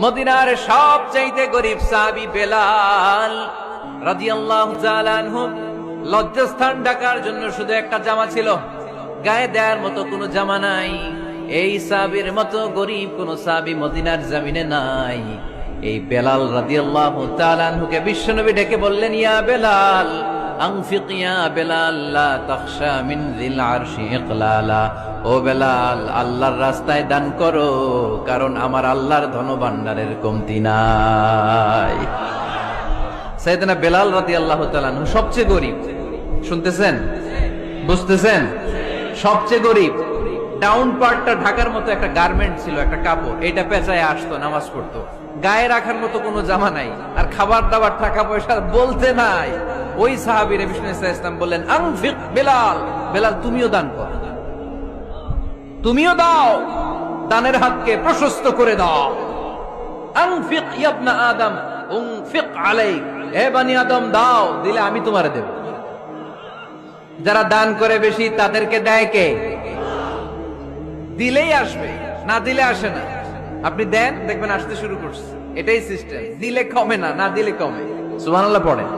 মদিনার সবচাইতে গরিব সাহাবী বেলাল রাদিয়াল্লাহু তাআলা আনহু লজ্জাস্থান ঢাকার জন্য শুধু একটা জামা ছিল, গায়ে দেওয়ার মতো কোনো জামা নাই। এই সাহাবীর মতো গরিব কোন সাহাবী মদিনার জমিনে নাই। এই বেলাল রাদিয়াল্লাহু তাআলা আনহুকে বিশ্বনবী ডেকে বললেন, ইয়া বেলাল আনফিক ইয়া বেলাল লা তাখশা মিন যিল আরশি ইকলালা। ও বেলাল, আল্লাহর রাস্তায় দান করো, কারণ আমার আল্লাহর ধনভাণ্ডারের কমতি নাই। সাইয়েদনা বেলাল রাদিয়াল্লাহু তাআলা আনহু সবচেয়ে গরিব। শুনতেছেন, বুঝতেছেন? সবচেয়ে গরিব। ডাউন পার্টটা ঢাকার মতো একটা গার্মেন্ট ছিল, একটা কাপড়, এটা পেঁচায় আসতো, নামাজ পড়তো। গায়ে রাখার মতো কোনো জামা নাই, আর খাবার দাবার টাকা পয়সা বলতে নাই। ওই সাহাবীর বিষ্ণু ইসলাম বললেন, আনফিক বেলাল, বেলাল তুমিও দান কর, তুমিও দাও, দানের হাতকে প্রশস্ত করে দাও। আনফিক ইবনা আদম উনফিক আলাইক, হে বনি আদম দাও, দিলে আমি তোমারে দেব। যারা দান করে বেশি তাদেরকে দেয় কে? দিলেই আসবে, না দিলে আসে না। আপনি দেন, দেখবেন আসতে শুরু করছে। এটাই সিস্টেম। দিলে কমে না, না দিলে কমে। সুবহানাল্লাহ পড়েন।